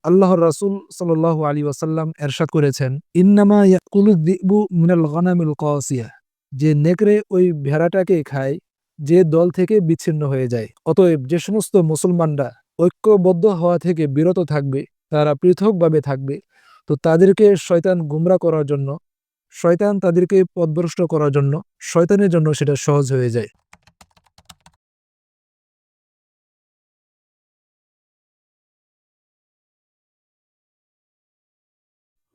আল্লাহর রাসূল সাল্লাল্লাহু আলাইহি ওয়াসাল্লাম এরশাদ করেছেন, ইন্নামা ইয়াকুলুয যিবু মিনাল গনামিল কাসিয়া, যে নেকড়ে ওই ভেড়াটাকে খায় যে দল থেকে বিচ্ছিন্ন হয়ে যায়। অতএব যে সমস্ত মুসলমানরা ঐক্যবদ্ধ হওয়া থেকে বিরত থাকবে, তারা পৃথকভাবে থাকবে, তো তাদেরকে শয়তান গুমরাহ করার জন্য, শয়তান তাদেরকে পথভ্রষ্ট করার জন্য, শয়তানের জন্য সেটা সহজ হয়ে যায়।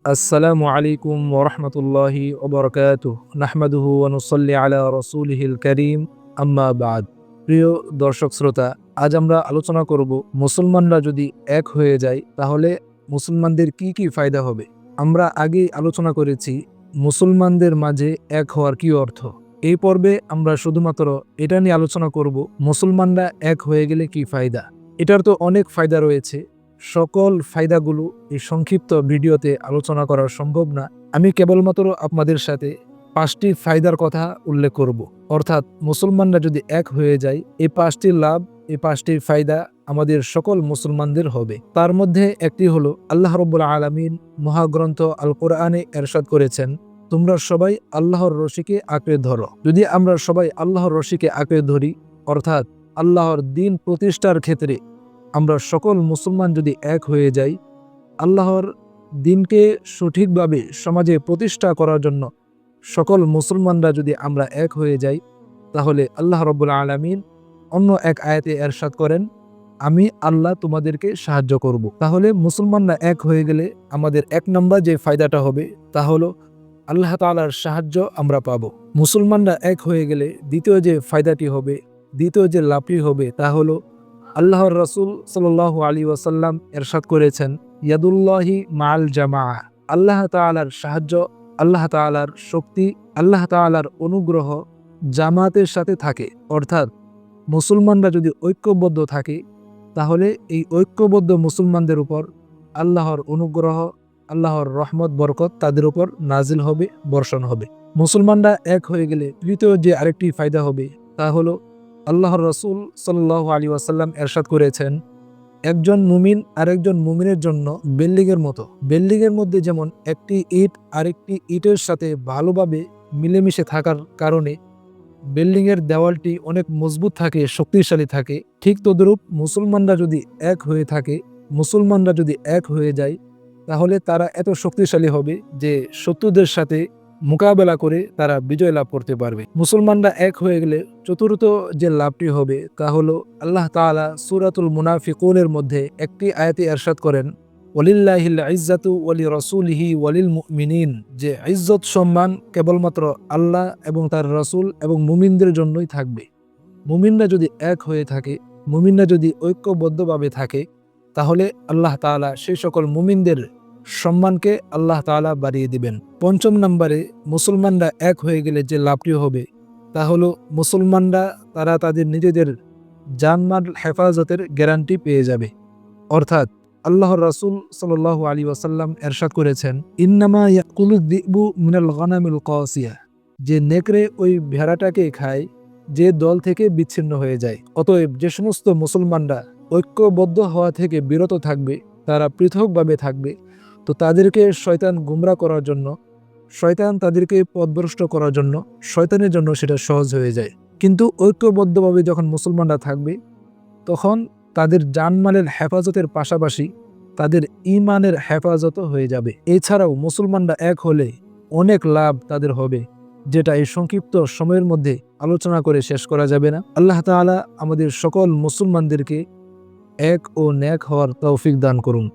আসসালামু আলাইকুম ওয়া রাহমাতুল্লাহি ওয়া বারাকাতুহু। নাহমাদুহু ওয়া নুসাল্লি আলা রাসূলিহিল কারীম, আম্মা বা'দ। প্রিয় দর্শক শ্রোতা, আজ আমরা আলোচনা করব মুসলমানরা যদি এক হয়ে যায় তাহলে মুসলমানদের কি কি ফায়দা হবে। আমরা আগেই আলোচনা করেছি মুসলমানদের মাঝে এক হওয়ার কি অর্থ। এই পর্বে আমরা শুধুমাত্র এটা নিয়ে আলোচনা করব মুসলমানরা এক হয়ে গেলে কি ফায়দা। এটার তো অনেক ফায়দা রয়েছে, সকল ফায়দাগুলো এই সংক্ষিপ্ত ভিডিওতে আলোচনা করা সম্ভব না। আমি কেবলমাত্র আপনাদের সাথে 5টি ফায়দার কথা উল্লেখ করব। অর্থাৎ মুসলমানরা যদি এক হয়ে যায়, এই 5টি লাভ, এই 5টি ফায়দা আমাদের সকল মুসলমানদের হবে। তার মধ্যে একটি হলো, আল্লাহ রাব্বুল আলামিন মহাগ্রন্থ আল কোরআনে এরশাদ করেছেন, তোমরা সবাই আল্লাহর রশিকে আঁকড়ে ধরো। যদি আমরা সবাই আল্লাহর রশিকে আঁকড়ে ধরি, অর্থাৎ আল্লাহর দ্বীন প্রতিষ্ঠার ক্ষেত্রে আমরা সকল মুসলমান যদি এক হয়ে যাই, আল্লাহর দ্বীনকে সঠিকভাবে সমাজে প্রতিষ্ঠা করার জন্য সকল মুসলমানরা যদি আমরা এক হয়ে যাই, তাহলে আল্লাহ রাব্বুল আলামিন অন্য এক আয়াতে এরশাদ করেন, আমি আল্লাহ তোমাদেরকে সাহায্য করব। তাহলে মুসলমানরা এক হয়ে গেলে আমাদের 1 নম্বর যে ফায়দাটা হবে তা হলো আল্লাহ তাআলার সাহায্য আমরা পাবো। মুসলমানরা এক হয়ে গেলে দ্বিতীয় যে ফায়দাটি হবে, দ্বিতীয় যে লাভটি হবে তা হলো, আল্লাহর রাসূল সাল্লাল্লাহু আলাইহি ওয়াসাল্লাম এরশাদ করেছেন, ইয়াদুল্লাহি মাআল জামাআহ, আল্লাহ তাআলার সাহায্য, আল্লাহ তাআলার শক্তি, আল্লাহ তাআলার অনুগ্রহ জামাতের সাথে থাকে। অর্থাৎ মুসলমানরা যদি ঐক্যবদ্ধ থাকে, তাহলে এই ঐক্যবদ্ধ মুসলমানদের উপর আল্লাহর অনুগ্রহ, আল্লাহর রহমত বরকত তাদের উপর নাজিল হবে, বর্ষণ হবে। মুসলমানরা এক হয়ে গেলে তৃতীয় যে আরেকটি ফায়দা হবে তা হলো, আল্লাহর রাসূল সাল্লাল্লাহু আলাইহি ওয়াসাল্লাম এরশাদ করেছেন, একজন মুমিন আরেকজন মুমিনের জন্য বিল্ডিংয়ের মতো। বিল্ডিংয়ের মধ্যে যেমন একটি ইট আরেকটি ইটের সাথে ভালোভাবে মিলেমিশে থাকার কারণে বিল্ডিংয়ের দেওয়ালটি অনেক মজবুত থাকে, শক্তিশালী থাকে, ঠিক তদ্রূপ মুসলমানরা যদি এক হয়ে থাকে, মুসলমানরা যদি এক হয়ে যায়, তাহলে তারা এত শক্তিশালী হবে যে শত্রুদের সাথে মোকাবেলা করে তারা বিজয় লাভ করতে পারবে। মুসলমানরা এক হয়ে গেলে চতুর্থ যে লাভটি হবে তা হলো, আল্লাহ তাআলা সূরাতুল মুনাফিকুনের মধ্যে একটি আয়াতে ইরশাদ করেন, ওয়ালিল্লাহিল ইজ্জাতু ওয়ালি রাসূলিহি ওয়ালিল মুমিনিন, যে ইজ্জত সম্মান কেবলমাত্র আল্লাহ এবং তার রাসূল এবং মুমিনদের জন্যই থাকবে। মুমিনরা যদি এক হয়ে থাকে, মুমিনরা যদি ঐক্যবদ্ধভাবে থাকে, তাহলে আল্লাহ তাআলা সেই সকল মুমিনদের সম্মানকে আল্লাহ তাআলা বাড়িয়ে দিবেন। 5ম নম্বরে মুসলমানরা এক হয়ে গেলে যে লাভটি হবে তা হলো, মুসলমানরা তারা তাদের নিজেদের জানমাল হেফাজতের গ্যারান্টি পেয়ে যাবে। অর্থাৎ আল্লাহর রাসূল সাল্লাল্লাহু আলাইহি ওয়াসাল্লাম এরশাদ করেছেন, ইন্নামা ইয়াকুলুয যিবু মিনাল গনামিল কাসিয়া, যে নেকড়ে ওই ভেড়াটাকে খায় যে দল থেকে বিচ্ছিন্ন হয়ে যায়। অতএব যে সমস্ত মুসলমানরা ঐক্যবদ্ধ হওয়া থেকে বিরত থাকবে, তারা পৃথকভাবে থাকবে, তো তাদেরকে শয়তান গুমরাহ করার জন্য, শয়তান তাদেরকে পথভ্রষ্ট করার জন্য, শয়তানের জন্য সেটা সহজ হয়ে যায়। কিন্তু ঐক্যবদ্ধভাবে যখন মুসলমানরা থাকবে, তখন তাদের জানমালের হেফাজতের পাশাপাশি তাদের ঈমানের হেফাজতও হয়ে যাবে। এছাড়াও মুসলমানরা এক হলে অনেক লাভ তাদের হবে, যেটা এই সংক্ষিপ্ত সময়ের মধ্যে আলোচনা করে শেষ করা যাবে না। আল্লাহ তাআলা আমাদের সকল মুসলমানদেরকে এক ও নেক হওয়ার তৌফিক দান করুন।